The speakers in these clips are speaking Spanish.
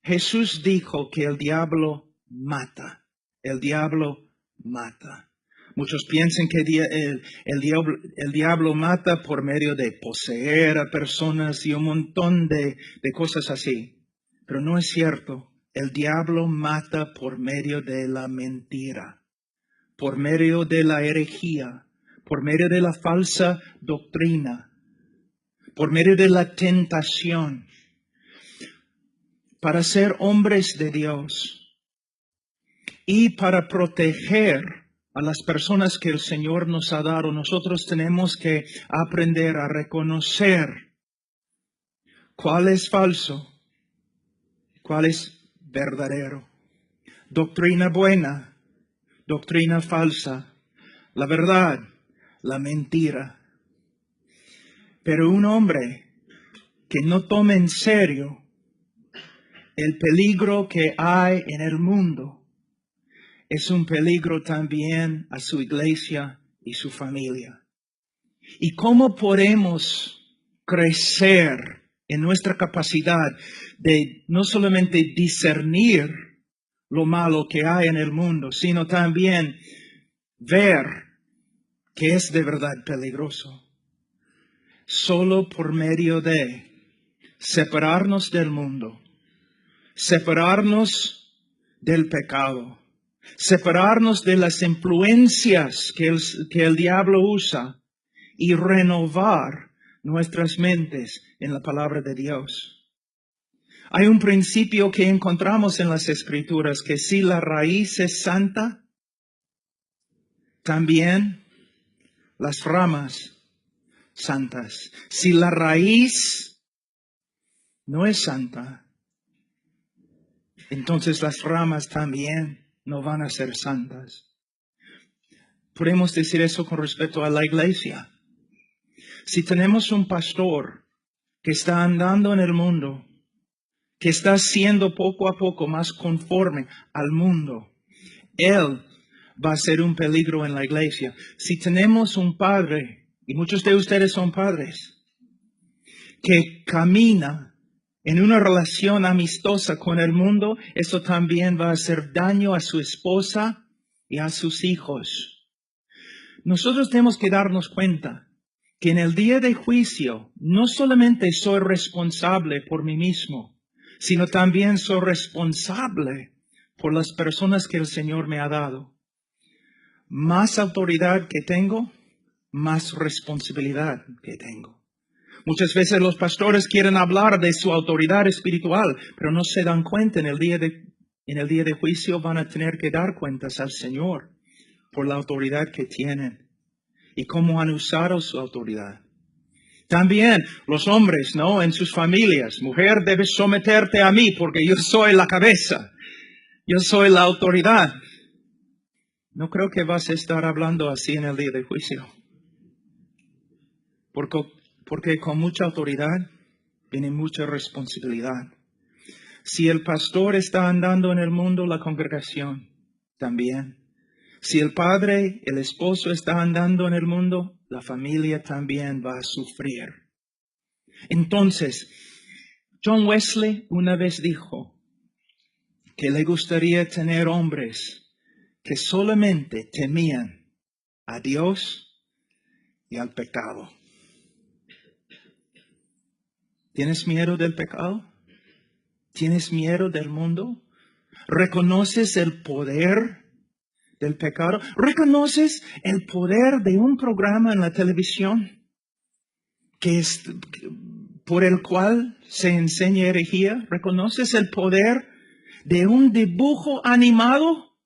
Jesús dijo que el diablo mata. El diablo mata. Muchos piensan que el diablo mata por medio de poseer a personas y un montón de cosas así. Pero no es cierto. El diablo mata por medio de la mentira, por medio de la herejía, por medio de la falsa doctrina, por medio de la tentación. Para ser hombres de Dios y para proteger a las personas que el Señor nos ha dado, nosotros tenemos que aprender a reconocer cuál es falso, cuál es verdadero. Doctrina buena, doctrina falsa, la verdad, la mentira. Pero un hombre que no tome en serio el peligro que hay en el mundo, es un peligro también a su iglesia y su familia. ¿Y cómo podemos crecer en nuestra capacidad de no solamente discernir lo malo que hay en el mundo, sino también ver que es de verdad peligroso? Solo por medio de separarnos del mundo, separarnos del pecado, separarnos de las influencias que el diablo usa y renovar nuestras mentes en la palabra de Dios. Hay un principio que encontramos en las Escrituras, que si la raíz es santa, también las ramas santas. Si la raíz no es santa, entonces las ramas también no van a ser santas. Podemos decir eso con respecto a la iglesia. Si tenemos un pastor que está andando en el mundo, que está siendo poco a poco más conforme al mundo, él va a ser un peligro en la iglesia. Si tenemos un padre, y muchos de ustedes son padres, que camina en una relación amistosa con el mundo, eso también va a hacer daño a su esposa y a sus hijos. Nosotros tenemos que darnos cuenta que en el día de juicio no solamente soy responsable por mí mismo, sino también soy responsable por las personas que el Señor me ha dado. Más autoridad que tengo, más responsabilidad que tengo. Muchas veces los pastores quieren hablar de su autoridad espiritual, pero no se dan cuenta en el día de juicio van a tener que dar cuentas al Señor por la autoridad que tienen y cómo han usado su autoridad. También los hombres, ¿no? En sus familias. Mujer, debes someterte a mí porque yo soy la cabeza. Yo soy la autoridad. No creo que vas a estar hablando así en el día de juicio. Porque con mucha autoridad viene mucha responsabilidad. Si el pastor está andando en el mundo, la congregación también. Si el padre, el esposo está andando en el mundo, la familia también va a sufrir. Entonces, John Wesley una vez dijo que le gustaría tener hombres que solamente temían a Dios y al pecado. ¿Tienes miedo del pecado? ¿Tienes miedo del mundo? ¿Reconoces el poder del pecado? ¿Reconoces el poder de un programa en la televisión por el cual se enseña herejía? ¿Reconoces el poder de un dibujo animado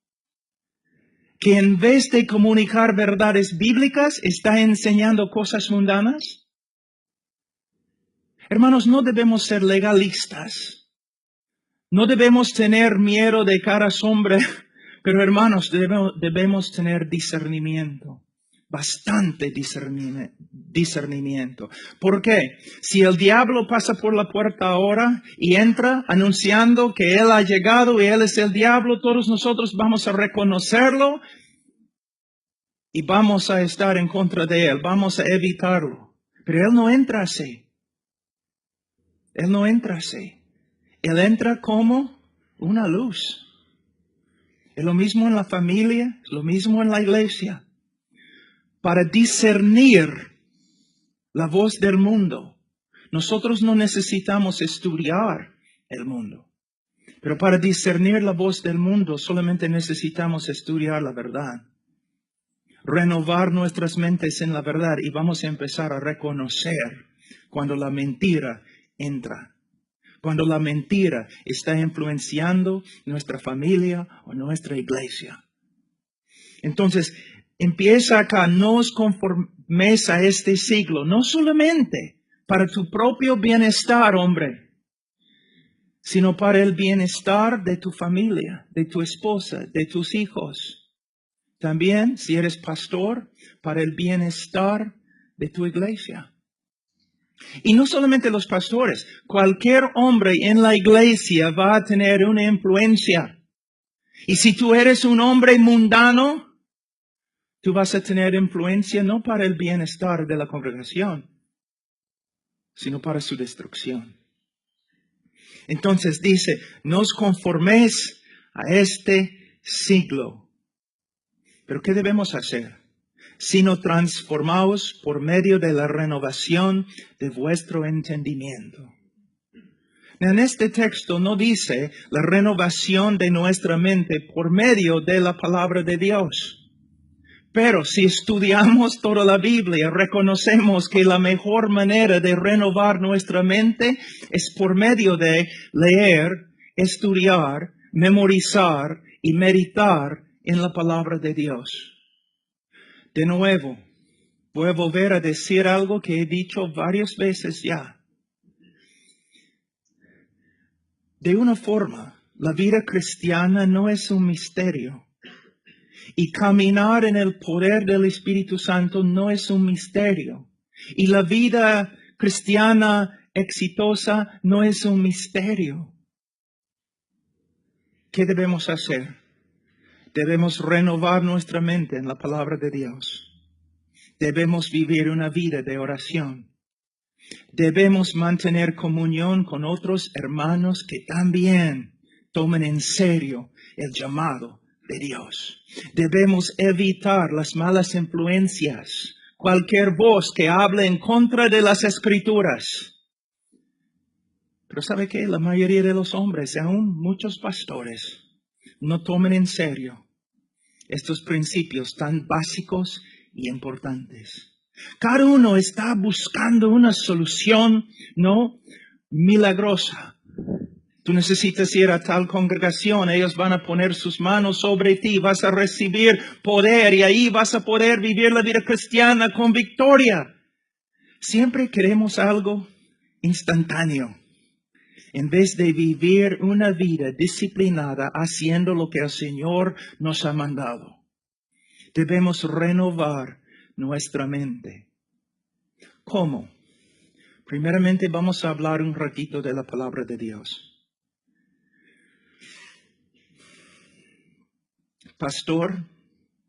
que en vez de comunicar verdades bíblicas está enseñando cosas mundanas? Hermanos, no debemos ser legalistas. No debemos tener miedo de cada sombra, pero hermanos, debemos tener discernimiento. Bastante discernimiento. ¿Por qué? Si el diablo pasa por la puerta ahora y entra anunciando que él ha llegado y él es el diablo, todos nosotros vamos a reconocerlo y vamos a estar en contra de él, vamos a evitarlo. Pero él no entra así. Él no entra así. Él entra como una luz. Es lo mismo en la familia, es lo mismo en la iglesia. Para discernir la voz del mundo, nosotros no necesitamos estudiar el mundo. Pero para discernir la voz del mundo solamente necesitamos estudiar la verdad. Renovar nuestras mentes en la verdad y vamos a empezar a reconocer cuando la mentira entra. Cuando la mentira está influenciando nuestra familia o nuestra iglesia. Entonces, empieza acá, no os conforméis a este siglo, no solamente para tu propio bienestar, hombre, sino para el bienestar de tu familia, de tu esposa, de tus hijos. También, si eres pastor, para el bienestar de tu iglesia. Y no solamente los pastores, cualquier hombre en la iglesia va a tener una influencia. Y si tú eres un hombre mundano, tú vas a tener influencia no para el bienestar de la congregación, sino para su destrucción. Entonces dice, no os conforméis a este siglo. ¿Pero qué debemos hacer? Sino transformaos por medio de la renovación de vuestro entendimiento. En este texto no dice la renovación de nuestra mente por medio de la palabra de Dios. Pero si estudiamos toda la Biblia, reconocemos que la mejor manera de renovar nuestra mente es por medio de leer, estudiar, memorizar y meditar en la palabra de Dios. De nuevo, voy a volver a decir algo que he dicho varias veces ya. De una forma, la vida cristiana no es un misterio. Y caminar en el poder del Espíritu Santo no es un misterio. Y la vida cristiana exitosa no es un misterio. ¿Qué debemos hacer? Debemos renovar nuestra mente en la palabra de Dios. Debemos vivir una vida de oración. Debemos mantener comunión con otros hermanos que también tomen en serio el llamado de Dios. Debemos evitar las malas influencias, cualquier voz que hable en contra de las Escrituras. Pero ¿sabe qué? La mayoría de los hombres, y aún muchos pastores, no toman en serio estos principios tan básicos y importantes. Cada uno está buscando una solución, no milagrosa. Tú necesitas ir a tal congregación, ellos van a poner sus manos sobre ti, vas a recibir poder y ahí vas a poder vivir la vida cristiana con victoria. Siempre queremos algo instantáneo, en vez de vivir una vida disciplinada haciendo lo que el Señor nos ha mandado. Debemos renovar nuestra mente. ¿Cómo? Primeramente vamos a hablar un ratito de la palabra de Dios. Pastor,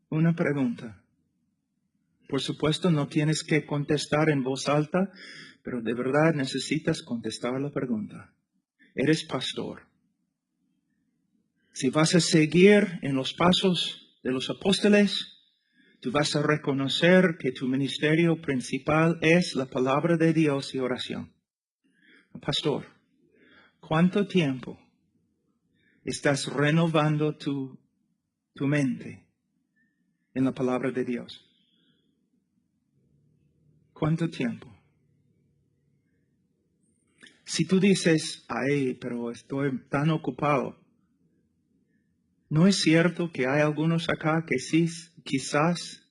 una pregunta. Por supuesto, no tienes que contestar en voz alta, pero de verdad necesitas contestar la pregunta. Eres pastor. Si vas a seguir en los pasos de los apóstoles, tú vas a reconocer que tu ministerio principal es la palabra de Dios y oración. Pastor, ¿cuánto tiempo estás renovando tu mente en la palabra de Dios? ¿Cuánto tiempo? Si tú dices, ay, pero estoy tan ocupado, ¿no es cierto que hay algunos acá que sí, quizás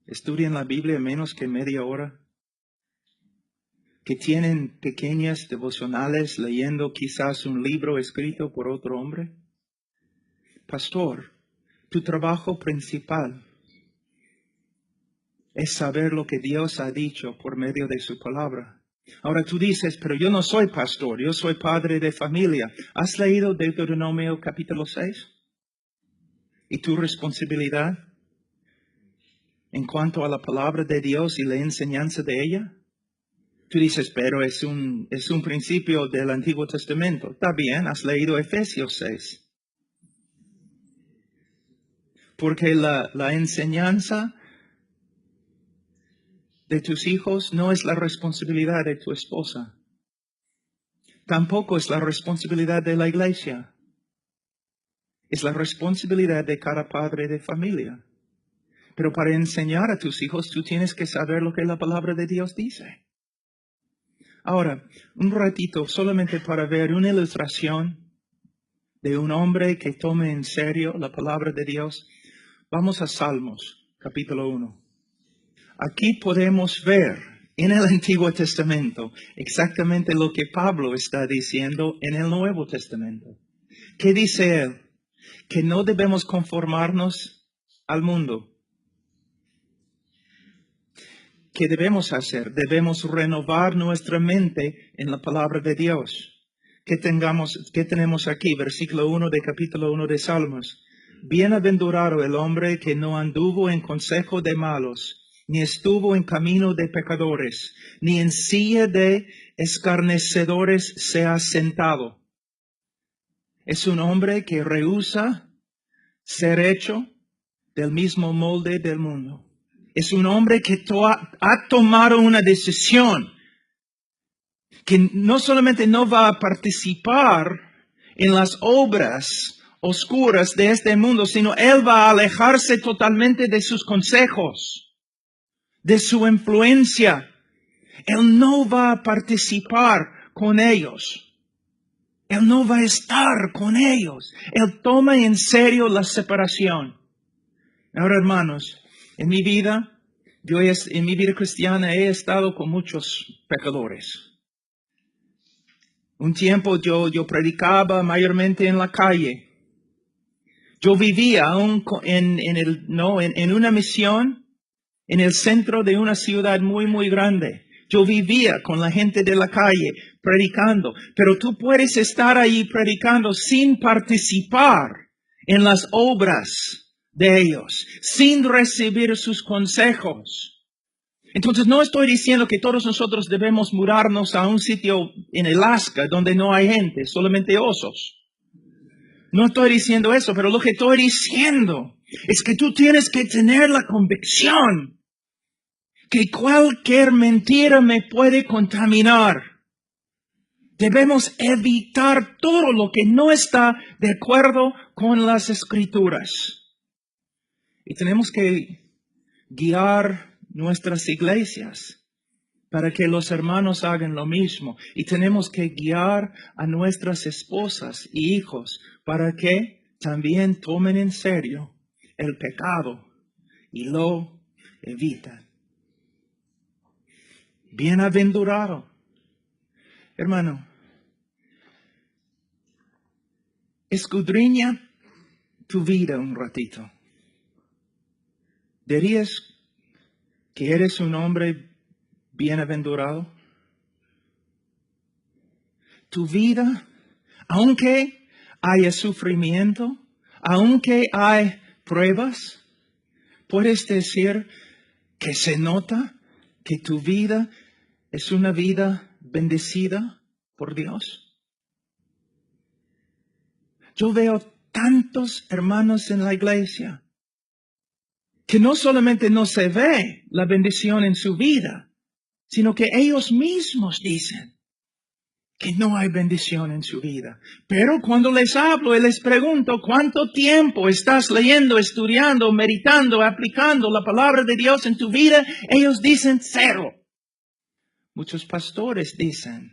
estudian la Biblia menos que media hora? Que tienen pequeñas devocionales leyendo quizás un libro escrito por otro hombre? Pastor, tu trabajo principal es saber lo que Dios ha dicho por medio de su palabra. Ahora tú dices, pero yo no soy pastor, yo soy padre de familia. ¿Has leído Deuteronomio capítulo 6? ¿Y tu responsabilidad en cuanto a la palabra de Dios y la enseñanza de ella? Tú dices, pero es un principio del Antiguo Testamento. Está bien, has leído Efesios 6. Porque la enseñanza de tus hijos no es la responsabilidad de tu esposa. Tampoco es la responsabilidad de la iglesia. Es la responsabilidad de cada padre de familia. Pero para enseñar a tus hijos, tú tienes que saber lo que la palabra de Dios dice. Ahora, un ratito solamente para ver una ilustración de un hombre que tome en serio la palabra de Dios. Vamos a Salmos, capítulo 1. Aquí podemos ver en el Antiguo Testamento exactamente lo que Pablo está diciendo en el Nuevo Testamento. ¿Qué dice él? Que no debemos conformarnos al mundo. ¿Qué debemos hacer? Debemos renovar nuestra mente en la palabra de Dios. ¿Qué tenemos aquí? Versículo 1 de capítulo 1 de Salmos. Bienaventurado el hombre que no anduvo en consejo de malos, ni estuvo en camino de pecadores, ni en silla de escarnecedores se ha sentado. Es un hombre que rehúsa ser hecho del mismo molde del mundo. Es un hombre que ha tomado una decisión que no solamente no va a participar en las obras oscuras de este mundo, sino él va a alejarse totalmente de sus consejos, de su influencia. Él no va a participar con ellos. Él no va a estar con ellos. Él toma en serio la separación. Ahora, hermanos, en mi vida cristiana he estado con muchos pecadores. Un tiempo yo predicaba mayormente en la calle. Yo vivía en una misión en el centro de una ciudad muy, muy grande. Yo vivía con la gente de la calle predicando, pero tú puedes estar ahí predicando sin participar en las obras de ellos, sin recibir sus consejos. Entonces no estoy diciendo que todos nosotros debemos mudarnos a un sitio en Alaska donde no hay gente, solamente osos. No estoy diciendo eso, pero lo que estoy diciendo es que tú tienes que tener la convicción que cualquier mentira me puede contaminar. Debemos evitar todo lo que no está de acuerdo con las Escrituras. Y tenemos que guiar nuestras iglesias para que los hermanos hagan lo mismo. Y tenemos que guiar a nuestras esposas y hijos para que también tomen en serio el pecado y lo eviten. Bienaventurado. Hermano, escudriña tu vida un ratito. ¿Dirías que eres un hombre bienaventurado? Tu vida, aunque haya sufrimiento, aunque hay pruebas, puedes decir que se nota que tu vida es una vida bendecida por Dios. Yo veo tantos hermanos en la iglesia que no solamente no se ve la bendición en su vida, sino que ellos mismos dicen que no hay bendición en su vida. Pero cuando les hablo y les pregunto cuánto tiempo estás leyendo, estudiando, meditando, aplicando la palabra de Dios en tu vida, ellos dicen 0. Muchos pastores dicen,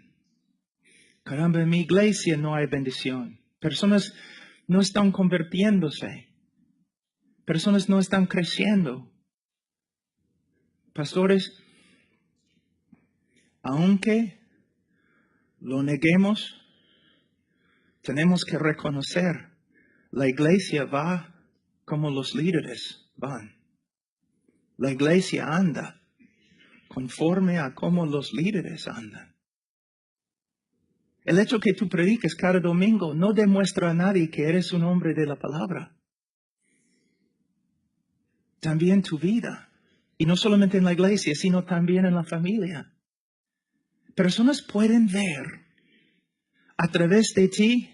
caramba, en mi iglesia no hay bendición. Personas no están convirtiéndose. Personas no están creciendo. Pastores, aunque lo neguemos, tenemos que reconocer, la iglesia va como los líderes van. La iglesia anda conforme a cómo los líderes andan. El hecho que tú prediques cada domingo no demuestra a nadie que eres un hombre de la palabra. También tu vida. Y no solamente en la iglesia, sino también en la familia. Personas pueden ver a través de ti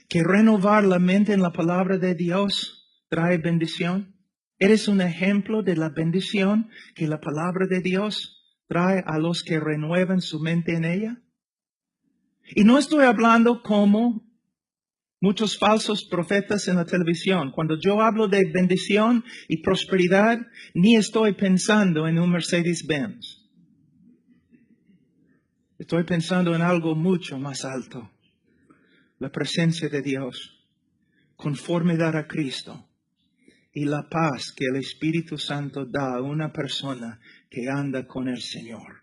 que renovar la mente en la palabra de Dios trae bendición. Eres un ejemplo de la bendición que la palabra de Dios trae a los que renuevan su mente en ella. Y no estoy hablando como muchos falsos profetas en la televisión. Cuando yo hablo de bendición y prosperidad, ni estoy pensando en un Mercedes-Benz. Estoy pensando en algo mucho más alto. La presencia de Dios, conformidad a Cristo y la paz que el Espíritu Santo da a una persona que anda con el Señor.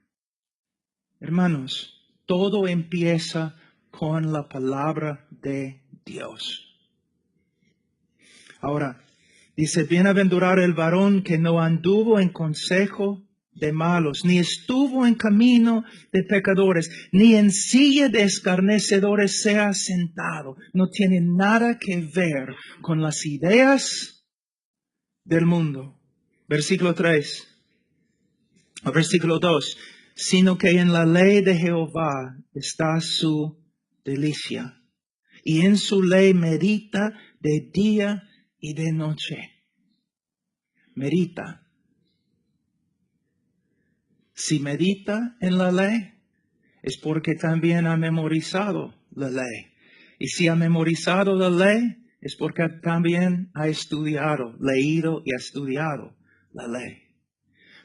Hermanos, todo empieza con la palabra de Dios. Ahora, dice, bienaventurado el varón que no anduvo en consejo de malos, ni estuvo en camino de pecadores, ni en silla de escarnecedores sea sentado. No tiene nada que ver con las ideas del mundo. Versículo 3, o versículo 2, sino que en la ley de Jehová está su delicia, y en su ley medita de día y de noche. Medita. Si medita en la ley, es porque también ha memorizado la ley. Y si ha memorizado la ley, es porque también ha estudiado, leído y ha estudiado la ley.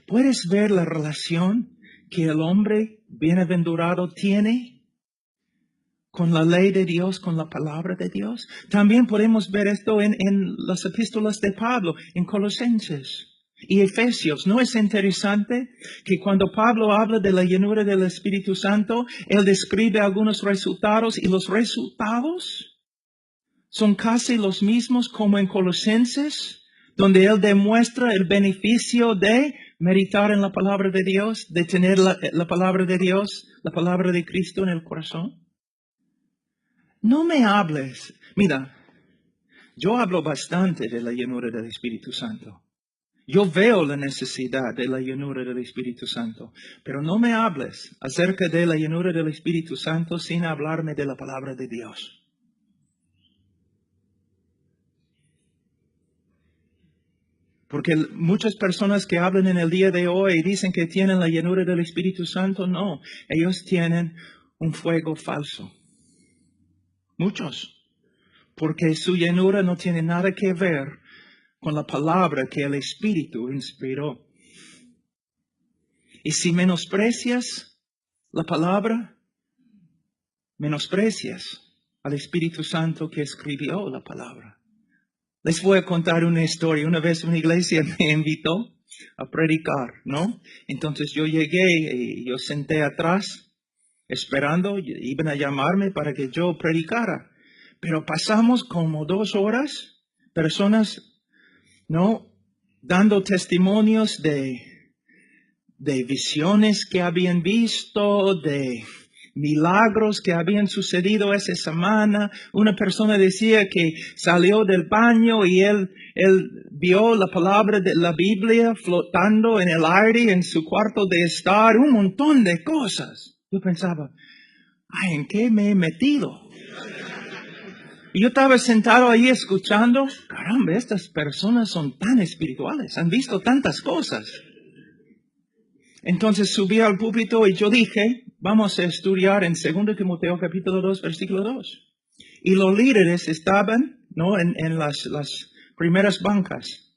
¿Puedes ver la relación que el hombre bienaventurado tiene con la ley de Dios, con la palabra de Dios? También podemos ver esto en las epístolas de Pablo, en Colosenses y Efesios. ¿No es interesante que cuando Pablo habla de la llenura del Espíritu Santo, él describe algunos resultados y los resultados son casi los mismos como en Colosenses, donde él demuestra el beneficio de meditar en la palabra de Dios, de tener la palabra de Dios, la palabra de Cristo en el corazón? No me hables. Mira, yo hablo bastante de la llenura del Espíritu Santo. Yo veo la necesidad de la llenura del Espíritu Santo, pero no me hables acerca de la llenura del Espíritu Santo sin hablarme de la palabra de Dios. Porque muchas personas que hablan en el día de hoy dicen que tienen la llenura del Espíritu Santo, no, ellos tienen un fuego falso. Muchos. Porque su llenura no tiene nada que ver con la palabra que el Espíritu inspiró. Y si menosprecias la palabra, menosprecias al Espíritu Santo que escribió la palabra. Les voy a contar una historia. Una vez una iglesia me invitó a predicar, ¿no? Entonces yo llegué y yo senté atrás esperando, iban a llamarme para que yo predicara. Pero pasamos como 2 horas, personas, ¿no? Dando testimonios de visiones que habían visto, de milagros que habían sucedido esa semana. Una persona decía que salió del baño y él vio la palabra de la Biblia flotando en el aire en su cuarto de estar, un montón de cosas. Yo pensaba, ay, ¿en qué me he metido? Y yo estaba sentado ahí escuchando, caramba, estas personas son tan espirituales, han visto tantas cosas. Entonces subí al púlpito y yo dije, vamos a estudiar en 2 Timoteo capítulo 2, versículo 2. Y los líderes estaban, ¿no? en las primeras bancas.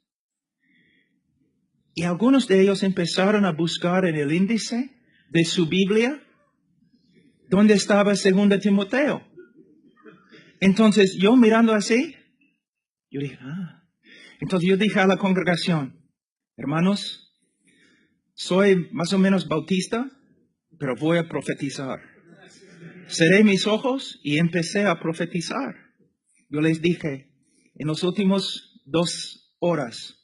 Y algunos de ellos empezaron a buscar en el índice de su Biblia dónde estaba 2 Timoteo. Entonces yo mirando así, yo dije, Entonces yo dije a la congregación, hermanos, soy más o menos bautista, pero voy a profetizar. Cerré mis ojos y empecé a profetizar. Yo les dije, en los últimos 2 horas,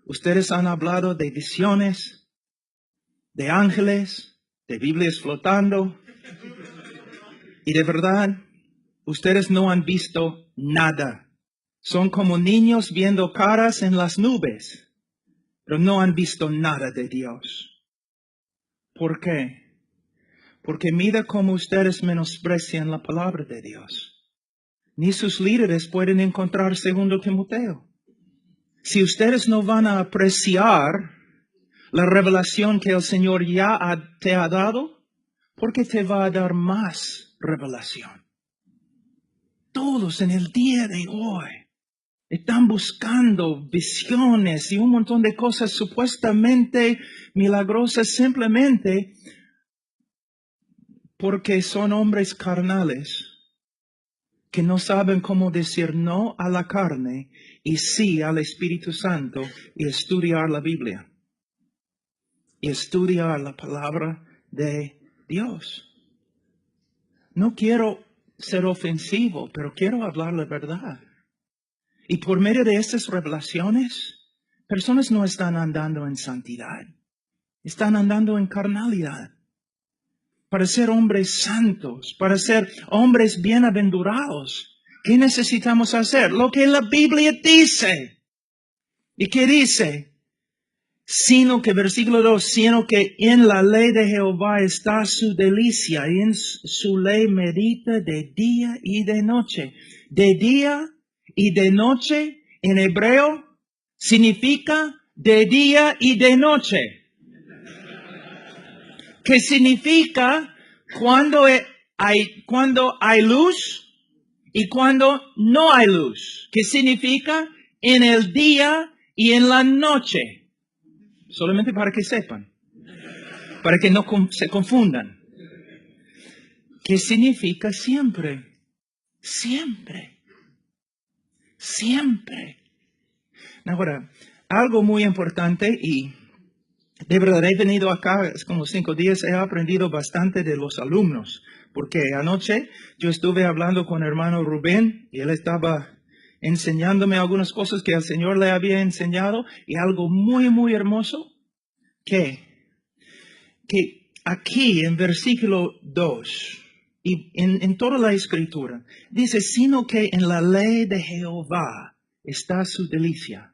ustedes han hablado de visiones, de ángeles, de Biblias flotando, y de verdad, ustedes no han visto nada. Son como niños viendo caras en las nubes, pero no han visto nada de Dios. ¿Por qué? Porque mira cómo ustedes menosprecian la palabra de Dios. Ni sus líderes pueden encontrar 2 Timoteo. Si ustedes no van a apreciar la revelación que el Señor ya te ha dado, ¿por qué te va a dar más revelación? Todos en el día de hoy están buscando visiones y un montón de cosas supuestamente milagrosas simplemente porque son hombres carnales que no saben cómo decir no a la carne y sí al Espíritu Santo y estudiar la Biblia y estudiar la palabra de Dios. No quiero ser ofensivo, pero quiero hablar la verdad. Y por medio de estas revelaciones, personas no están andando en santidad, están andando en carnalidad. Para ser hombres santos, para ser hombres bienaventurados, ¿qué necesitamos hacer? Lo que la Biblia dice. ¿Y qué dice? Sino que, versículo 2, sino que en la ley de Jehová está su delicia, y en su ley medita de día y de noche. De día y de noche, en hebreo, significa de día y de noche. ¿Qué significa cuando hay luz y cuando no hay luz? ¿Qué significa en el día y en la noche? Solamente para que sepan, para que no se confundan. ¿Qué significa siempre? Siempre. Siempre. Ahora, algo muy importante y de verdad he venido acá, es como 5 días, he aprendido bastante de los alumnos, porque anoche yo estuve hablando con hermano Rubén y él estaba enseñándome algunas cosas que el Señor le había enseñado y algo muy, muy hermoso, que aquí en versículo 2 y en toda la escritura, dice, sino que en la ley de Jehová está su delicia.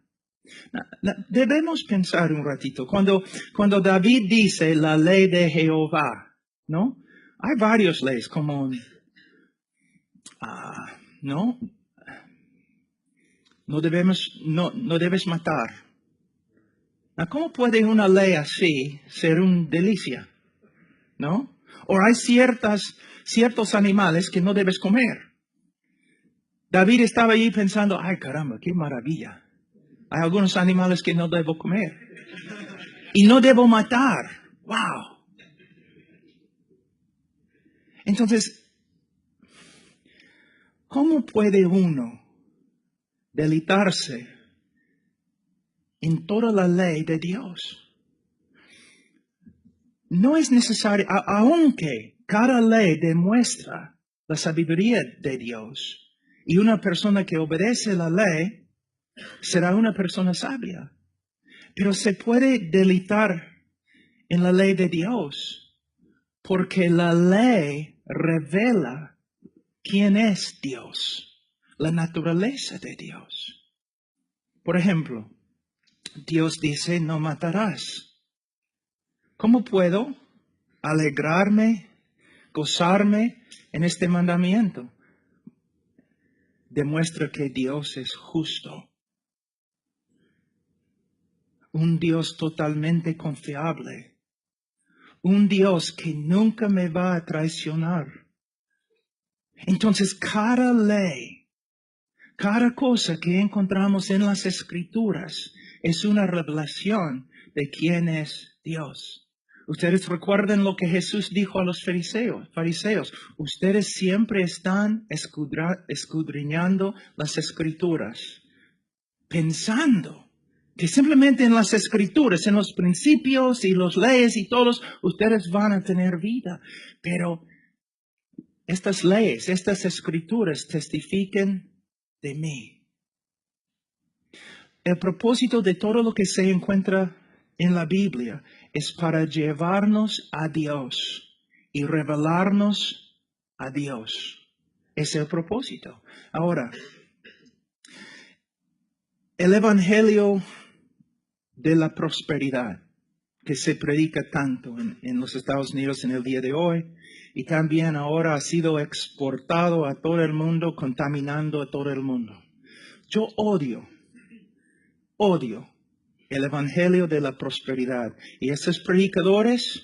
Debemos pensar un ratito. Cuando David dice la ley de Jehová, ¿no? Hay varias leyes como, ¿no? No debes matar. ¿Cómo puede una ley así ser una delicia? ¿No? O hay ciertos animales que no debes comer. David estaba allí pensando, ay caramba, qué maravilla. Hay algunos animales que no debo comer. Y no debo matar. ¡Wow! Entonces, ¿cómo puede uno deleitarse en toda la ley de Dios? No es necesario, aunque cada ley demuestra la sabiduría de Dios, y una persona que obedece la ley será una persona sabia. Pero se puede deleitar en la ley de Dios, porque la ley revela quién es Dios, la naturaleza de Dios. Por ejemplo, Dios dice, no matarás. ¿Cómo puedo alegrarme, gozarme en este mandamiento? Demuestra que Dios es justo. Un Dios totalmente confiable. Un Dios que nunca me va a traicionar. Entonces, cada ley, cada cosa que encontramos en las Escrituras es una revelación de quién es Dios. Ustedes recuerden lo que Jesús dijo a los fariseos. Ustedes siempre están escudriñando las Escrituras, pensando que simplemente en las Escrituras, en los principios y las leyes y todos, ustedes van a tener vida. Pero estas leyes, estas Escrituras testifican de mí. El propósito de todo lo que se encuentra en la Biblia es para llevarnos a Dios y revelarnos a Dios. Es el propósito. Ahora, el Evangelio de la prosperidad. que se predica tanto en los Estados Unidos en el día de hoy, y también ahora ha sido exportado a todo el mundo, contaminando a todo el mundo. Yo odio el evangelio de la prosperidad. Y esos predicadores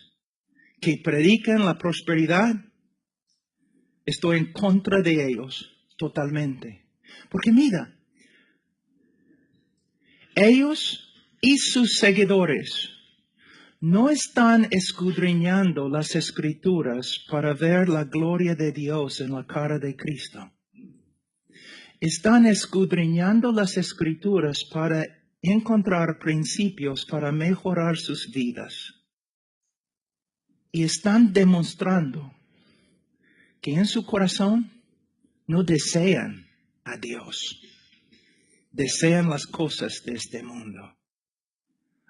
que predican la prosperidad, estoy en contra de ellos totalmente. Porque mira, ellos y sus seguidores no están escudriñando las Escrituras para ver la gloria de Dios en la cara de Cristo. Están escudriñando las Escrituras para encontrar principios para mejorar sus vidas. Y están demostrando que en su corazón no desean a Dios. Desean las cosas de este mundo.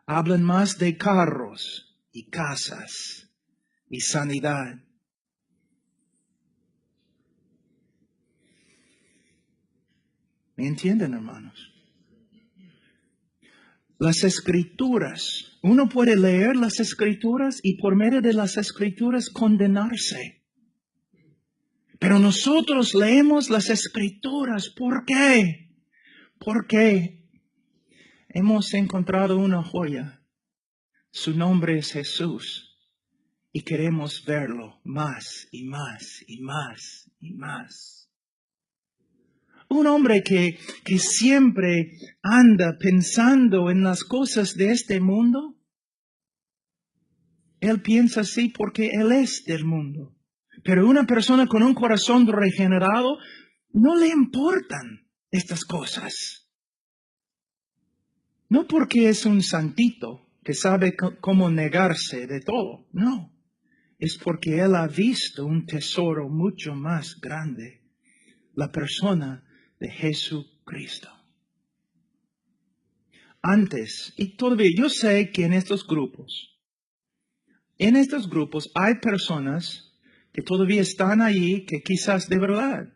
Hablan más de carros y casas y sanidad. ¿Me entienden, hermanos? Las Escrituras, uno puede leer las Escrituras y por medio de las Escrituras condenarse. Pero nosotros leemos las Escrituras. ¿Por qué? Porque hemos encontrado una joya. Su nombre es Jesús. Y queremos verlo más y más y más y más. Un hombre que siempre anda pensando en las cosas de este mundo, él piensa así porque él es del mundo. Pero una persona con un corazón regenerado, no le importan estas cosas. No porque es un santito que sabe cómo negarse de todo, no. Es porque él ha visto un tesoro mucho más grande, la persona de Jesucristo. Antes, y todavía yo sé que en estos grupos hay personas que todavía están allí, que quizás de verdad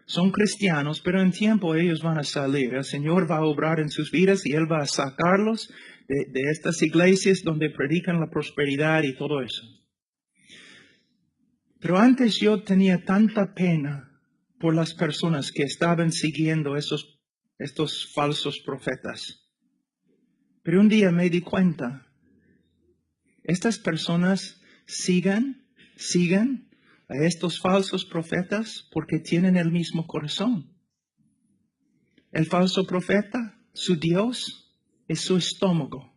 son cristianos, pero en tiempo ellos van a salir. El Señor va a obrar en sus vidas y Él va a sacarlos de estas iglesias donde predican la prosperidad y todo eso. Pero antes yo tenía tanta pena por las personas que estaban siguiendo estos falsos profetas. Pero un día me di cuenta, estas personas siguen a estos falsos profetas porque tienen el mismo corazón. El falso profeta, su Dios, es su estómago.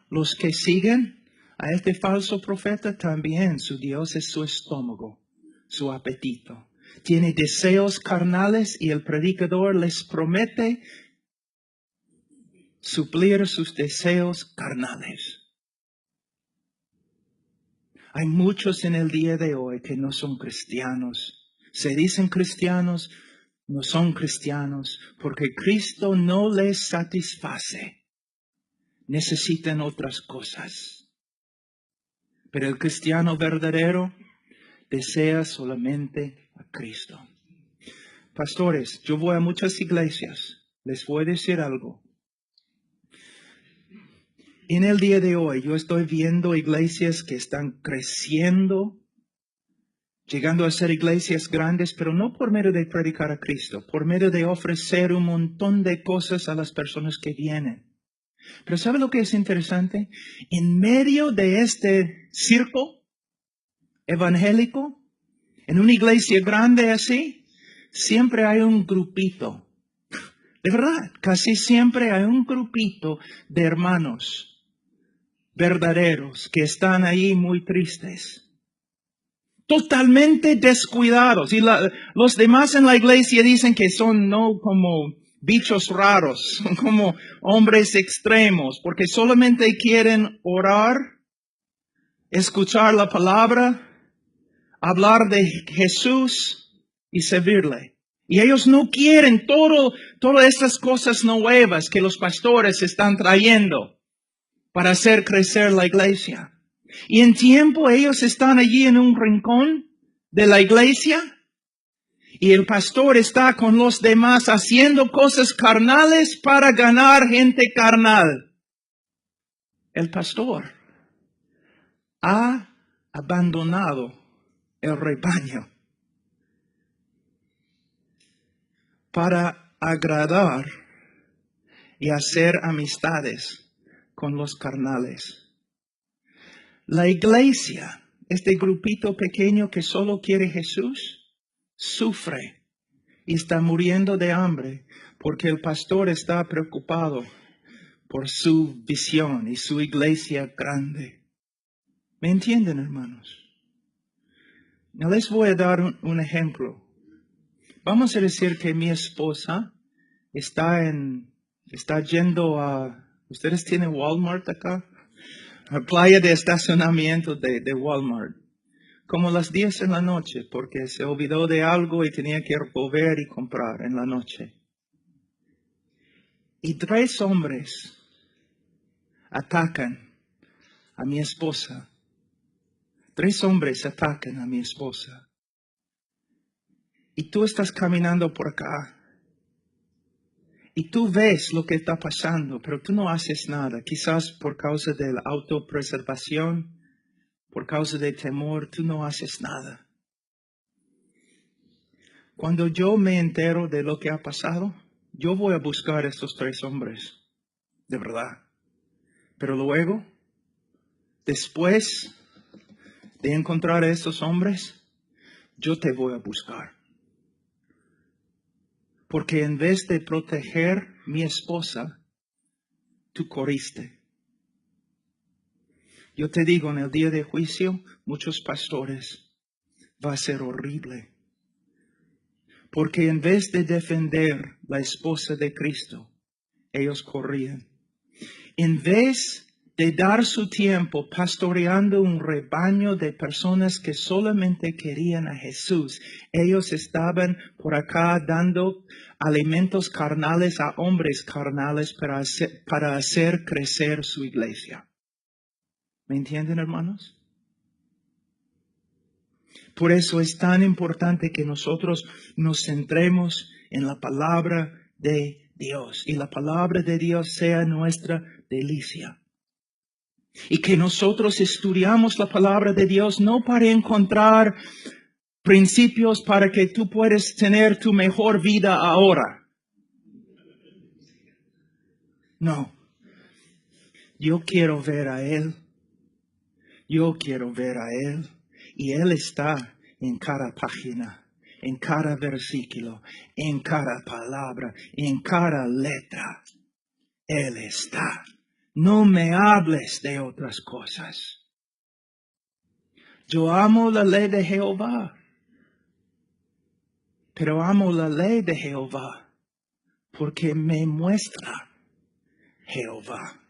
Los que siguen a este falso profeta también, su Dios es su estómago, su apetito. Tiene deseos carnales y el predicador les promete suplir sus deseos carnales. Hay muchos en el día de hoy que no son cristianos. Se dicen cristianos, no son cristianos, porque Cristo no les satisface. Necesitan otras cosas. Pero el cristiano verdadero desea solamente a Cristo. Pastores, yo voy a muchas iglesias. Les voy a decir algo. En el día de hoy yo estoy viendo iglesias que están creciendo, llegando a ser iglesias grandes, pero no por medio de predicar a Cristo, por medio de ofrecer un montón de cosas a las personas que vienen. Pero ¿sabe lo que es interesante? En medio de este circo evangélico, en una iglesia grande así, siempre hay un grupito. De verdad, casi siempre hay un grupito de hermanos verdaderos que están ahí muy tristes, totalmente descuidados. Y los demás en la iglesia dicen que son no como bichos raros, son como hombres extremos, porque solamente quieren orar, escuchar la palabra, hablar de Jesús y servirle. Y ellos no quieren todas estas cosas nuevas que los pastores están trayendo para hacer crecer la iglesia. Y en tiempo ellos están allí en un rincón de la iglesia y el pastor está con los demás haciendo cosas carnales para ganar gente carnal. El pastor ha abandonado el rebaño para agradar y hacer amistades con los carnales. La iglesia, este grupito pequeño que solo quiere Jesús, sufre y está muriendo de hambre porque el pastor está preocupado por su visión y su iglesia grande. ¿Me entienden, hermanos? Yo les voy a dar un ejemplo. Vamos a decir que mi esposa está yendo a, ¿ustedes tienen Walmart acá? A playa de estacionamiento de Walmart. Como las 10 en la noche, porque se olvidó de algo y tenía que volver y comprar en la noche. Y 3 hombres atacan a mi esposa. 3 hombres atacan a mi esposa. Y tú estás caminando por acá. Y tú ves lo que está pasando, pero tú no haces nada. Quizás por causa de la autopreservación, por causa de temor, tú no haces nada. Cuando yo me entero de lo que ha pasado, yo voy a buscar a estos 3 hombres. De verdad. Pero luego, después de encontrar a estos hombres, yo te voy a buscar. Porque en vez de proteger mi esposa, tú corriste. Yo te digo, en el día de juicio, muchos pastores, va a ser horrible. Porque en vez de defender la esposa de Cristo, ellos corrían. En vez de dar su tiempo pastoreando un rebaño de personas que solamente querían a Jesús, ellos estaban por acá dando alimentos carnales a hombres carnales para hacer crecer su iglesia. ¿Me entienden, hermanos? Por eso es tan importante que nosotros nos centremos en la palabra de Dios y la palabra de Dios sea nuestra delicia. Y que nosotros estudiamos la palabra de Dios no para encontrar principios para que tú puedas tener tu mejor vida ahora. No. Yo quiero ver a Él. Yo quiero ver a Él. Y Él está en cada página, en cada versículo, en cada palabra, en cada letra. Él está. No me hables de otras cosas. Yo amo la ley de Jehová. Pero amo la ley de Jehová porque me muestra Jehová.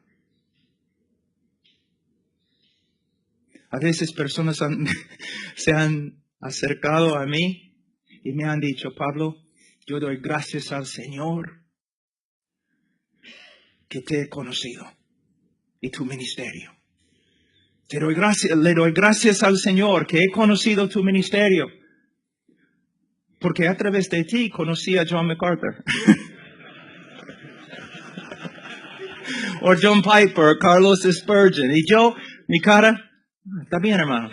A veces personas se han acercado a mí y me han dicho, Pablo, yo doy gracias al Señor que te he conocido y tu ministerio. Le doy gracias al Señor que he conocido tu ministerio. Porque a través de ti conocí a John MacArthur. O John Piper, Carlos Spurgeon. Y yo, mi cara, está bien, hermano.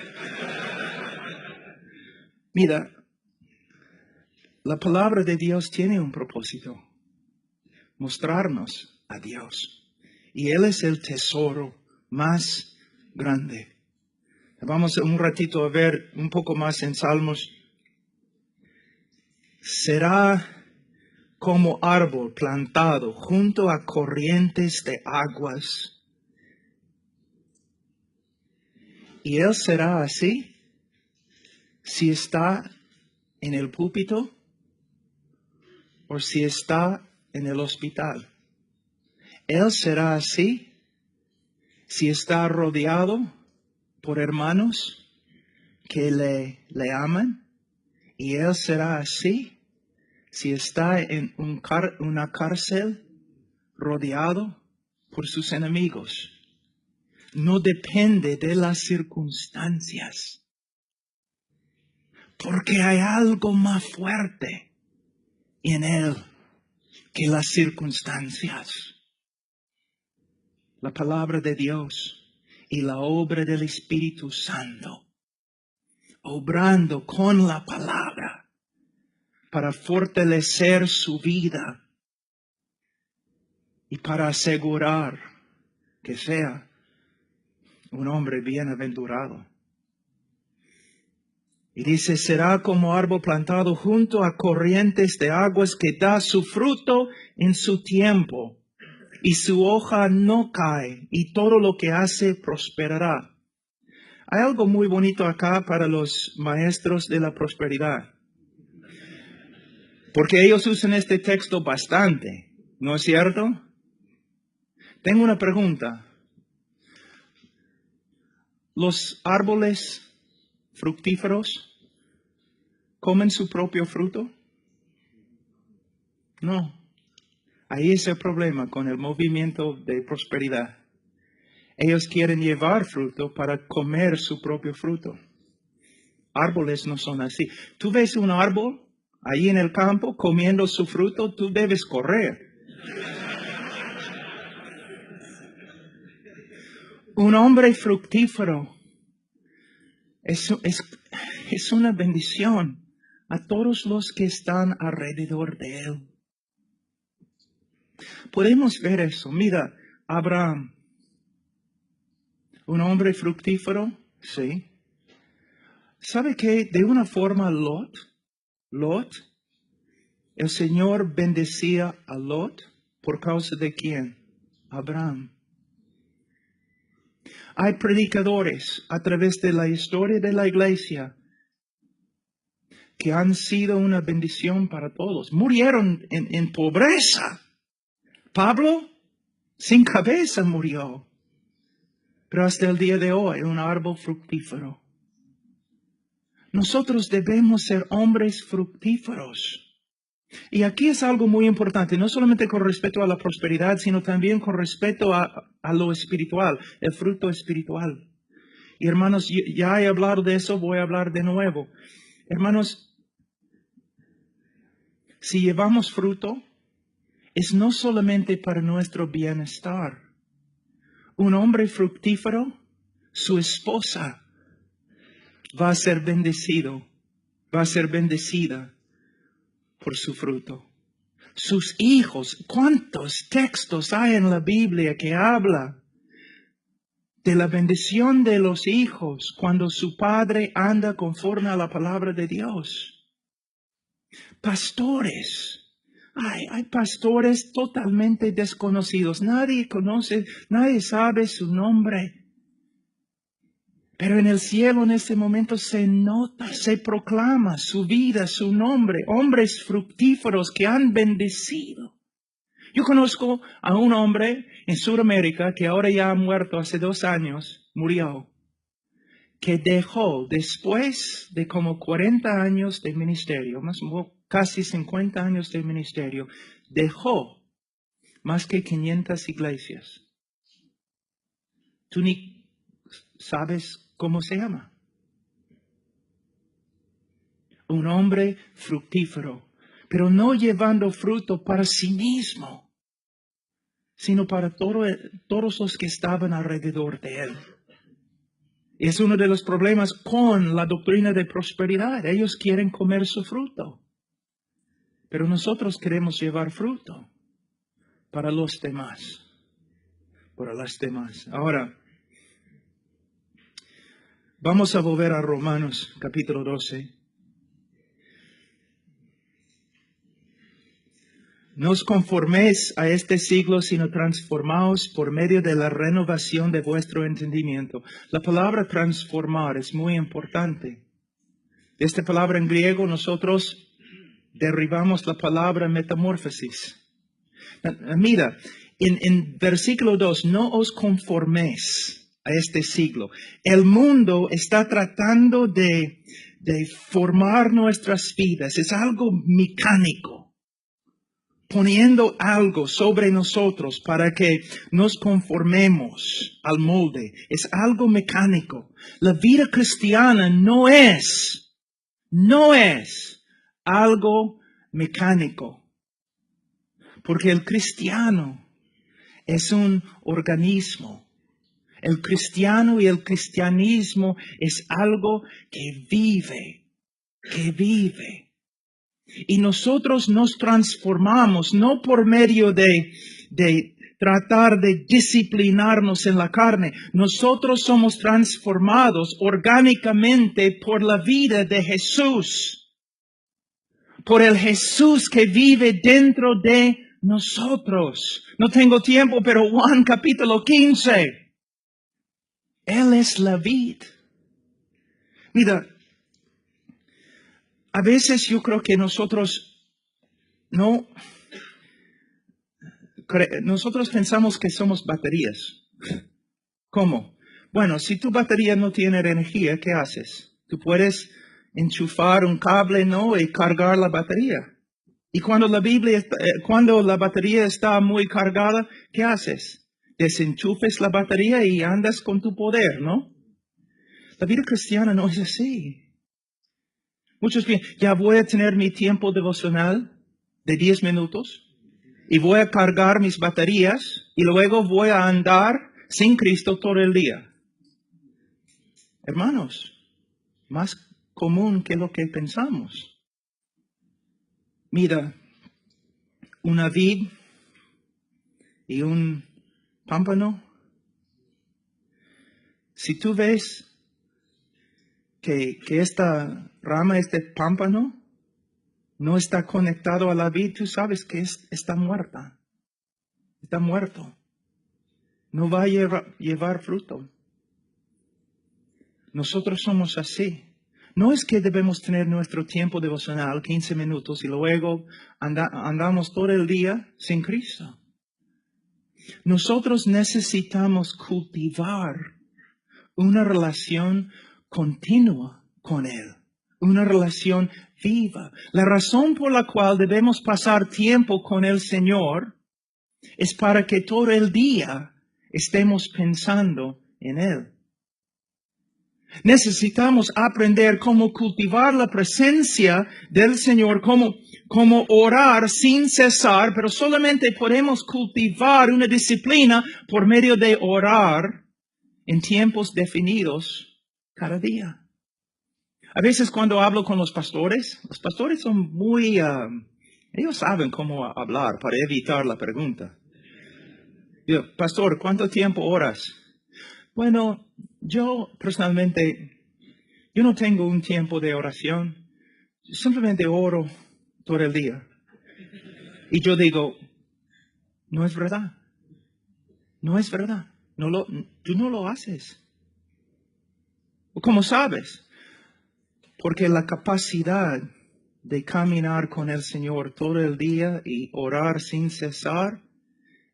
Mira, la palabra de Dios tiene un propósito. Mostrarnos a Dios. Y Él es el tesoro más grande. Vamos un ratito a ver un poco más en Salmos. Será como árbol plantado junto a corrientes de aguas. Y Él será así si está en el púlpito o si está en el hospital. Él será así si está rodeado por hermanos que le aman. Y Él será así si está en una cárcel rodeado por sus enemigos. No depende de las circunstancias. Porque hay algo más fuerte en Él que las circunstancias. La palabra de Dios. y la obra del Espíritu Santo, obrando con la palabra para fortalecer su vida y para asegurar que sea un hombre bienaventurado. Y dice, será como árbol plantado junto a corrientes de aguas que da su fruto en su tiempo, y su hoja no cae, y todo lo que hace prosperará. Hay algo muy bonito acá para los maestros de la prosperidad, porque ellos usan este texto bastante, ¿no es cierto? Tengo una pregunta. ¿Los árboles fructíferos comen su propio fruto? No. Ahí es el problema con el movimiento de prosperidad. Ellos quieren llevar fruto para comer su propio fruto. Árboles no son así. Tú ves un árbol ahí en el campo comiendo su fruto, tú debes correr. Un hombre fructífero es una bendición a todos los que están alrededor de él. Podemos ver eso. Mira, Abraham, un hombre fructífero, sí. ¿Sabe qué? De una forma Lot, el Señor bendecía a Lot por causa de quién? Abraham. Hay predicadores a través de la historia de la iglesia que han sido una bendición para todos. Murieron en pobreza. Pablo, sin cabeza, murió. Pero hasta el día de hoy, un árbol fructífero. Nosotros debemos ser hombres fructíferos. Y aquí es algo muy importante, no solamente con respecto a la prosperidad, sino también con respecto a lo espiritual, el fruto espiritual. Y hermanos, ya he hablado de eso, voy a hablar de nuevo. Hermanos, si llevamos fruto, es no solamente para nuestro bienestar. Un hombre fructífero, su esposa va a ser bendecida por su fruto. Sus hijos, ¿cuántos textos hay en la Biblia que habla de la bendición de los hijos cuando su padre anda conforme a la palabra de Dios? Pastores. Hay pastores totalmente desconocidos. Nadie conoce, nadie sabe su nombre. Pero en el cielo en este momento se nota, se proclama su vida, su nombre. Hombres fructíferos que han bendecido. Yo conozco a un hombre en Sudamérica que ahora ya ha muerto hace 2 años, murió, que dejó después de como 40 años de ministerio, casi 50 años de ministerio, dejó más que 500 iglesias. Tú ni sabes cómo se llama. Un hombre fructífero, pero no llevando fruto para sí mismo, sino para todos los que estaban alrededor de él. Es uno de los problemas con la doctrina de prosperidad. Ellos quieren comer su fruto, pero nosotros queremos llevar fruto para los demás, para las demás. Ahora, vamos a volver a Romanos capítulo 12. No os conforméis a este siglo, sino transformaos por medio de la renovación de vuestro entendimiento. La palabra transformar es muy importante. De esta palabra en griego nosotros derivamos la palabra metamorfosis. Mira, en versículo 2, no os conforméis a este siglo. El mundo está tratando de formar nuestras vidas. Es algo mecánico. Poniendo algo sobre nosotros para que nos conformemos al molde. Es algo mecánico. La vida cristiana no es algo mecánico. Porque el cristiano es un organismo. El cristiano y el cristianismo es algo que vive, que vive. Y nosotros nos transformamos no por medio de tratar de disciplinarnos en la carne. Nosotros somos transformados orgánicamente por la vida de Jesús. Por el Jesús que vive dentro de nosotros. No tengo tiempo, pero Juan capítulo 15. Él es la vid. Mira, a veces yo creo que nosotros pensamos que somos baterías. ¿Cómo? Bueno, si tu batería no tiene energía, ¿qué haces? Tú puedes enchufar un cable, ¿no? Y cargar la batería. Y cuando cuando la batería está muy cargada, ¿qué haces? Desenchufes la batería y andas con tu poder, ¿no? La vida cristiana no es así. Muchos piensan, ya voy a tener mi tiempo devocional de 10 minutos y voy a cargar mis baterías y luego voy a andar sin Cristo todo el día. Hermanos, más común que lo que pensamos. Mira, una vid y un pámpano. Si tú ves que esta rama, este pámpano, no está conectado a la vid, tú sabes que está muerta. Está muerto. No va a llevar fruto. Nosotros somos así. No es que debemos tener nuestro tiempo devocional, 15 minutos, y luego andamos todo el día sin Cristo. Nosotros necesitamos cultivar una relación continua con Él. Una relación viva. La razón por la cual debemos pasar tiempo con el Señor es para que todo el día estemos pensando en Él. Necesitamos aprender cómo cultivar la presencia del Señor, cómo orar sin cesar, pero solamente podemos cultivar una disciplina por medio de orar en tiempos definidos cada día. A veces cuando hablo con los pastores son muy, ellos saben cómo hablar para evitar la pregunta. Yo, pastor, ¿cuánto tiempo oras? Bueno, yo personalmente, yo no tengo un tiempo de oración. Simplemente oro todo el día. Y yo digo, no es verdad. No es verdad. Tú no lo haces. ¿Cómo sabes? Porque la capacidad de caminar con el Señor todo el día y orar sin cesar,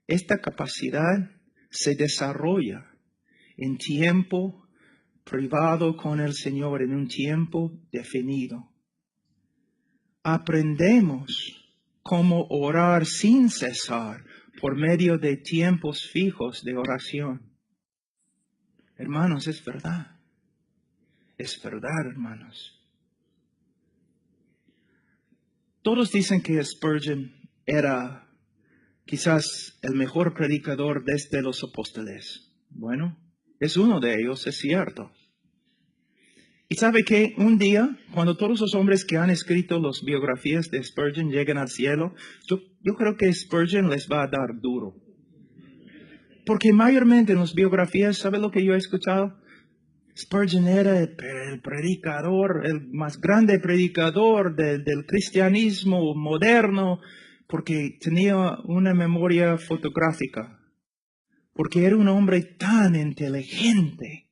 esta capacidad se desarrolla en tiempo privado con el Señor, en un tiempo definido. Aprendemos cómo orar sin cesar por medio de tiempos fijos de oración. Hermanos, es verdad. Es verdad, hermanos. Todos dicen que Spurgeon era quizás el mejor predicador desde los apóstoles. Bueno, es uno de ellos, es cierto. Y sabe que un día, cuando todos los hombres que han escrito las biografías de Spurgeon lleguen al cielo, yo creo que Spurgeon les va a dar duro. Porque mayormente en las biografías, ¿sabe lo que yo he escuchado? Spurgeon era el predicador, el más grande predicador del cristianismo moderno, porque tenía una memoria fotográfica, porque era un hombre tan inteligente.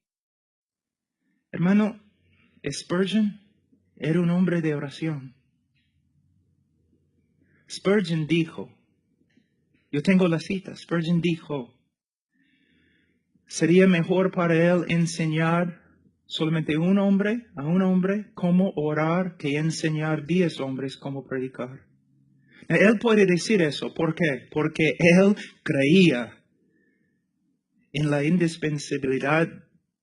Hermano, Spurgeon era un hombre de oración. Spurgeon dijo, yo tengo la cita, Spurgeon dijo, sería mejor para él enseñar solamente a un hombre cómo orar que enseñar 10 hombres cómo predicar. Él puede decir eso. ¿Por qué? Porque él creía en la indispensabilidad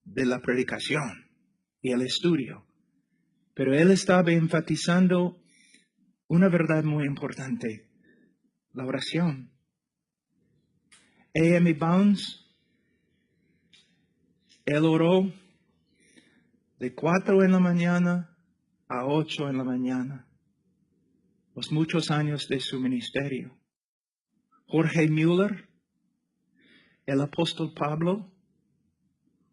de la predicación y el estudio. Pero él estaba enfatizando una verdad muy importante, la oración. A.M. Bounds Él oró de 4 en la mañana a 8 en la mañana. Los muchos años de su ministerio. Jorge Müller, el apóstol Pablo,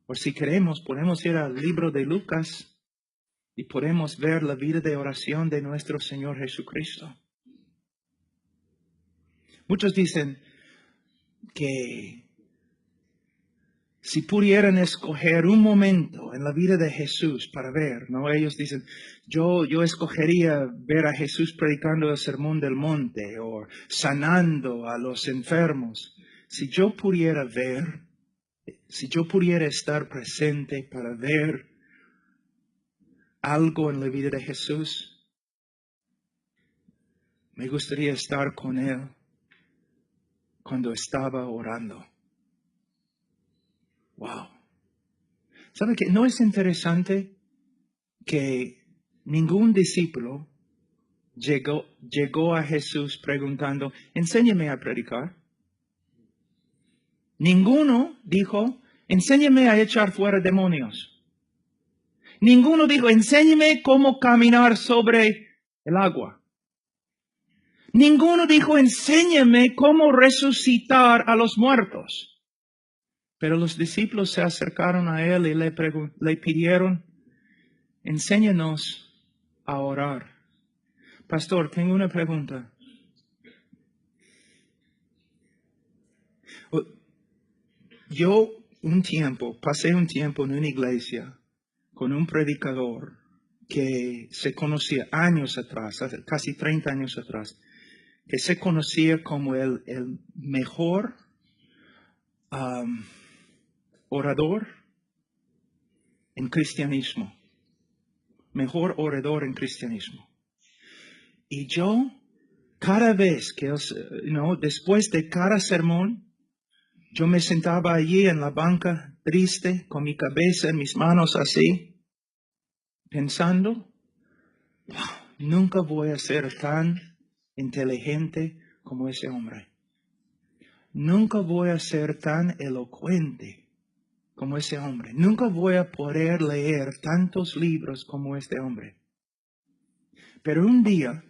o si queremos, podemos ir al libro de Lucas y podemos ver la vida de oración de nuestro Señor Jesucristo. Muchos dicen que si pudieran escoger un momento en la vida de Jesús para ver, ¿no? Ellos dicen, yo escogería ver a Jesús predicando el sermón del monte o sanando a los enfermos. Si yo pudiera ver, si yo pudiera estar presente para ver algo en la vida de Jesús, me gustaría estar con Él cuando estaba orando. Wow. ¿Sabe qué? ¿No es interesante que ningún discípulo llegó a Jesús preguntando, enséñame a predicar? Ninguno dijo, enséñame a echar fuera demonios. Ninguno dijo, enséñame cómo caminar sobre el agua. Ninguno dijo, enséñame cómo resucitar a los muertos. Pero los discípulos se acercaron a él y le pidieron, enséñanos a orar. Pastor, tengo una pregunta. Yo pasé un tiempo en una iglesia con un predicador que se conocía años atrás, casi 30 años atrás, que se conocía como el mejor orador en cristianismo. Mejor orador en cristianismo. Y yo, cada vez que, después de cada sermón, yo me sentaba allí en la banca triste, con mi cabeza en mis manos así, pensando, nunca voy a ser tan inteligente como ese hombre. Nunca voy a ser tan elocuente como ese hombre. Nunca voy a poder leer tantos libros como este hombre. Pero un día,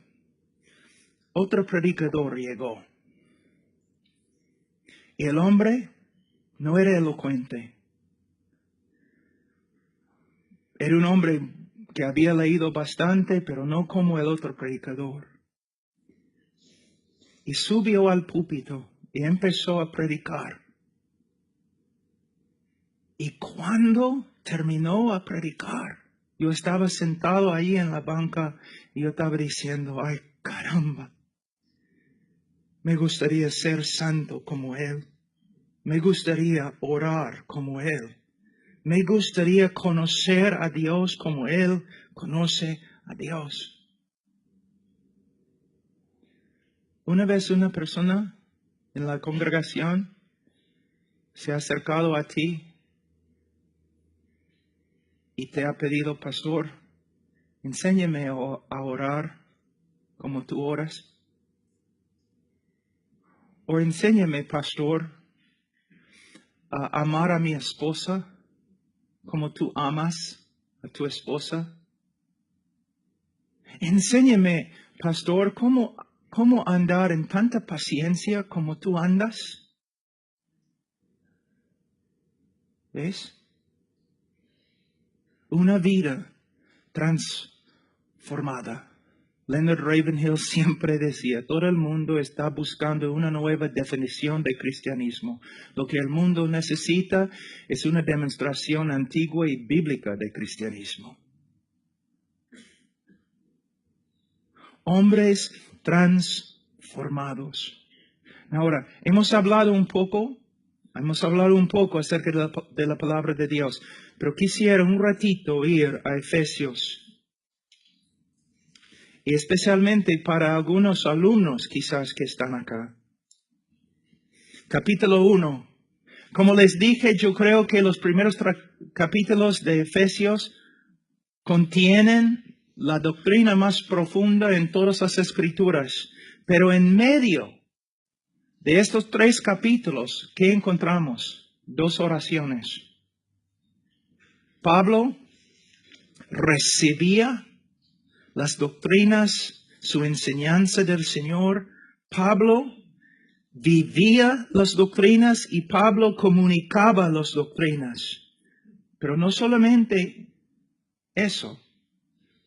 otro predicador llegó. Y el hombre no era elocuente. Era un hombre que había leído bastante, pero no como el otro predicador. Y subió al púlpito y empezó a predicar. Y cuando terminó a predicar, yo estaba sentado ahí en la banca y yo estaba diciendo, ay caramba, me gustaría ser santo como Él. Me gustaría orar como Él. Me gustaría conocer a Dios como Él conoce a Dios. Una vez una persona en la congregación se ha acercado a ti y te ha pedido, pastor, enséñame a orar como tú oras. O enséñame, pastor, a amar a mi esposa como tú amas a tu esposa. Enséñame, pastor, cómo andar en tanta paciencia como tú andas. ¿Ves? Una vida transformada. Leonard Ravenhill siempre decía, todo el mundo está buscando una nueva definición de cristianismo. Lo que el mundo necesita es una demostración antigua y bíblica de cristianismo. Hombres transformados. Ahora, hemos hablado un poco acerca de la palabra de Dios, pero quisiera un ratito ir a Efesios. Y especialmente para algunos alumnos quizás que están acá. Capítulo 1. Como les dije, yo creo que los primeros capítulos de Efesios contienen la doctrina más profunda en todas las escrituras. Pero en medio de estos 3 capítulos, ¿qué encontramos? 2 oraciones. Pablo recibía las doctrinas, su enseñanza del Señor. Pablo vivía las doctrinas y Pablo comunicaba las doctrinas. Pero no solamente eso,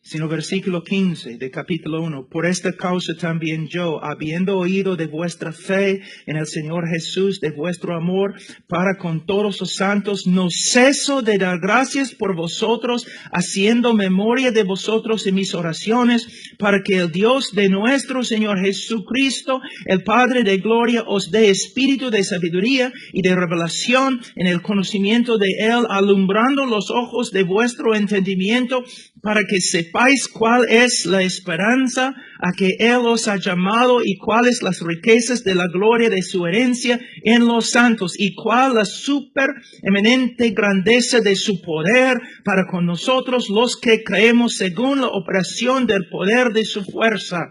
sino versículo 15 de capítulo 1. Por esta causa también yo, habiendo oído de vuestra fe en el Señor Jesús, de vuestro amor para con todos los santos, no ceso de dar gracias por vosotros, haciendo memoria de vosotros en mis oraciones, para que el Dios de nuestro Señor Jesucristo, el Padre de gloria, os dé espíritu de sabiduría y de revelación en el conocimiento de Él, alumbrando los ojos de vuestro entendimiento, para que sepáis cuál es la esperanza a que Él os ha llamado y cuáles las riquezas de la gloria de su herencia en los santos y cuál la supereminente grandeza de su poder para con nosotros los que creemos según la operación del poder de su fuerza.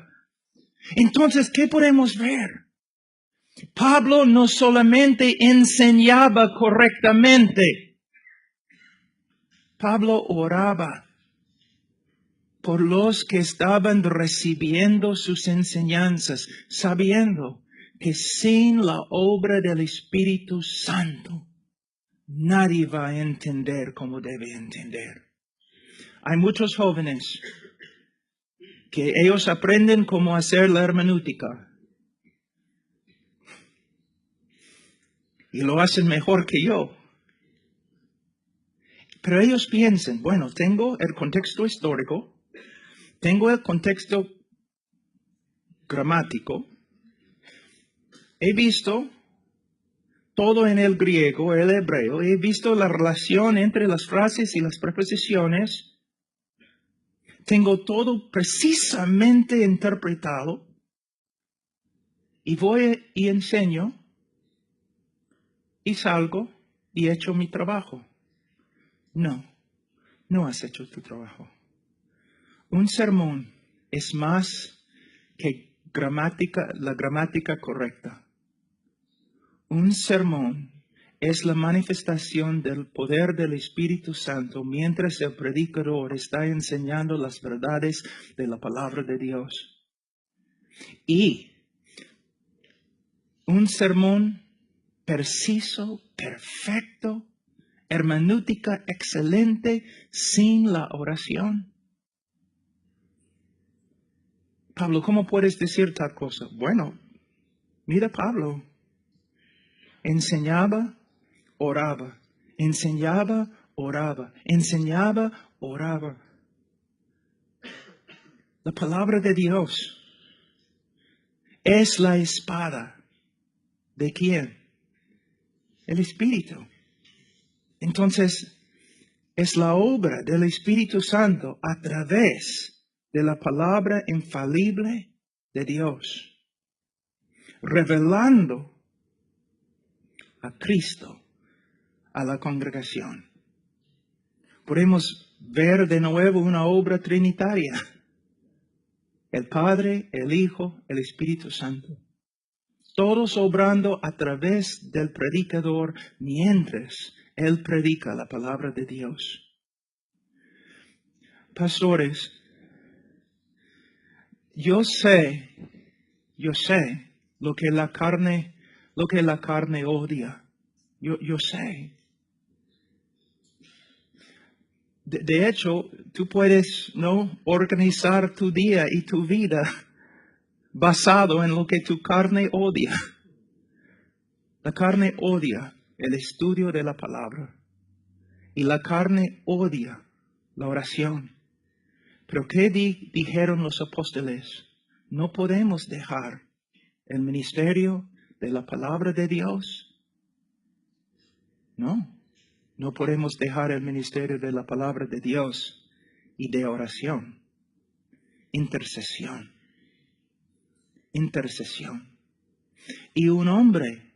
Entonces, ¿qué podemos ver? Pablo no solamente enseñaba correctamente, Pablo oraba por los que estaban recibiendo sus enseñanzas, sabiendo que sin la obra del Espíritu Santo, nadie va a entender como debe entender. Hay muchos jóvenes que ellos aprenden cómo hacer la hermenéutica y lo hacen mejor que yo. Pero ellos piensan, bueno, tengo el contexto histórico, tengo el contexto gramático, he visto todo en el griego, el hebreo, he visto la relación entre las frases y las preposiciones, tengo todo precisamente interpretado y voy y enseño y salgo y he hecho mi trabajo. No, no has hecho tu trabajo. Un sermón es más que la gramática correcta. Un sermón es la manifestación del poder del Espíritu Santo mientras el predicador está enseñando las verdades de la palabra de Dios. Y un sermón preciso, perfecto, hermenéutica excelente, sin la oración. Pablo, ¿cómo puedes decir tal cosa? Bueno, mira Pablo. Enseñaba, oraba. Enseñaba, oraba. Enseñaba, oraba. La palabra de Dios es la espada. ¿De quién? El Espíritu. Entonces, es la obra del Espíritu Santo a través de la palabra infalible de Dios, revelando a Cristo a la congregación. Podemos ver de nuevo una obra trinitaria. El Padre, el Hijo, el Espíritu Santo. Todos obrando a través del predicador mientras Él predica la palabra de Dios. Pastores, yo sé lo que la carne odia. Yo sé. De hecho, tú puedes, ¿no?, organizar tu día y tu vida basado en lo que tu carne odia. La carne odia el estudio de la palabra. Y la carne odia la oración. Pero ¿qué dijeron los apóstoles? No podemos dejar el ministerio de la palabra de Dios. No podemos dejar el ministerio de la palabra de Dios y de oración. Intercesión. Y un hombre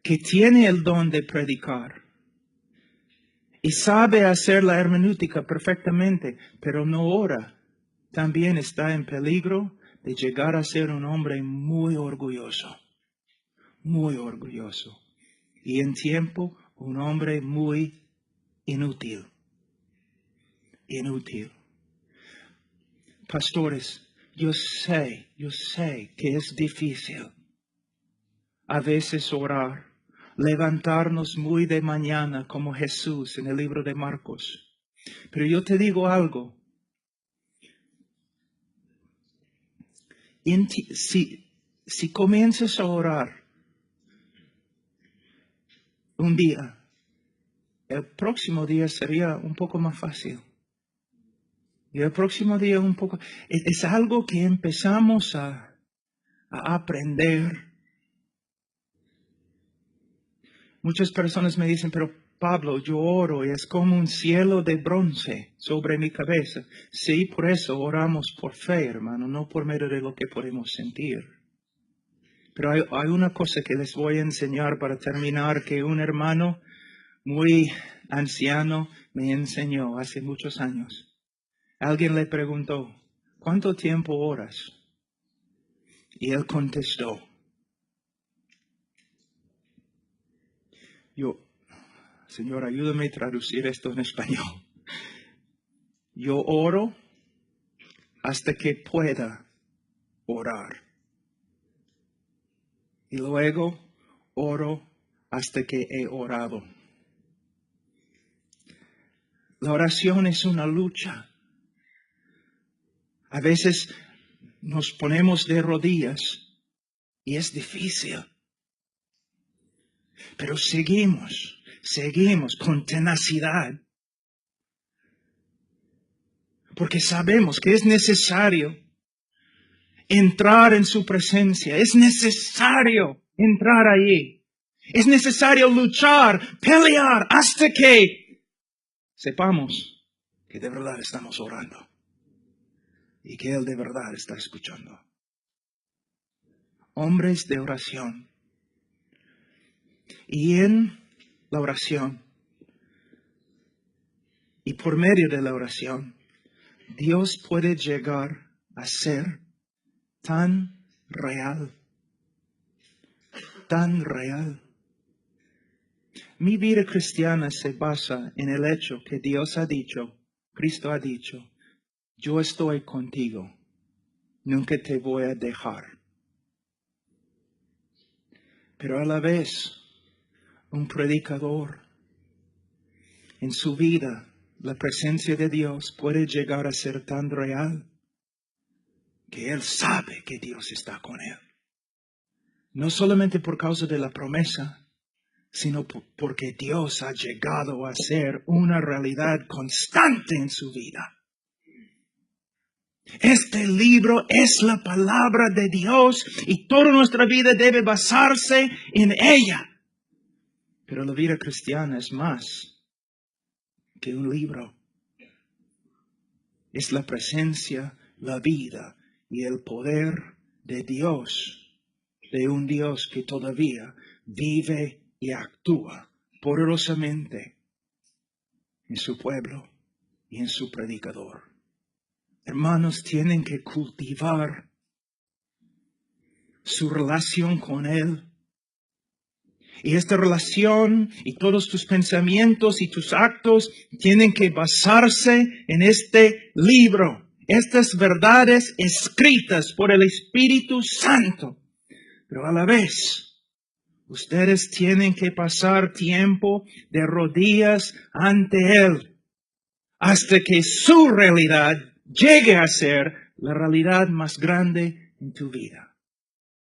que tiene el don de predicar y sabe hacer la hermenéutica perfectamente, pero no ora, también está en peligro de llegar a ser un hombre muy orgulloso. Y en tiempo, un hombre muy inútil. Inútil. Pastores, yo sé que es difícil a veces orar, levantarnos muy de mañana como Jesús en el libro de Marcos. Pero yo te digo algo. Si comienzas a orar un día, el próximo día sería un poco más fácil. Y el próximo día un poco. Es algo que empezamos a aprender. Muchas personas me dicen, pero Pablo, yo oro y es como un cielo de bronce sobre mi cabeza. Sí, por eso oramos por fe, hermano, no por medio de lo que podemos sentir. Pero hay una cosa que les voy a enseñar para terminar, que un hermano muy anciano me enseñó hace muchos años. Alguien le preguntó, ¿cuánto tiempo oras? Y él contestó, Señor, ayúdame a traducir esto en español. Yo oro hasta que pueda orar. Y luego oro hasta que he orado. La oración es una lucha. A veces nos ponemos de rodillas y es difícil. Pero seguimos con tenacidad. Porque sabemos que es necesario entrar en su presencia. Es necesario entrar allí. Es necesario luchar, pelear, hasta que sepamos que de verdad estamos orando. Y que Él de verdad está escuchando. Hombres de oración. Y en la oración, y por medio de la oración, Dios puede llegar a ser tan real. Tan real. Mi vida cristiana se basa en el hecho que Dios ha dicho, Cristo ha dicho, yo estoy contigo, nunca te voy a dejar. Pero a la vez, un predicador, en su vida, la presencia de Dios puede llegar a ser tan real que él sabe que Dios está con él. No solamente por causa de la promesa, sino porque Dios ha llegado a ser una realidad constante en su vida. Este libro es la palabra de Dios y toda nuestra vida debe basarse en ella. Pero la vida cristiana es más que un libro. Es la presencia, la vida y el poder de Dios, de un Dios que todavía vive y actúa poderosamente en su pueblo y en su predicador. Hermanos, tienen que cultivar su relación con Él. Y esta relación y todos tus pensamientos y tus actos tienen que basarse en este libro. Estas verdades escritas por el Espíritu Santo. Pero a la vez, ustedes tienen que pasar tiempo de rodillas ante Él hasta que su realidad llegue a ser la realidad más grande en tu vida.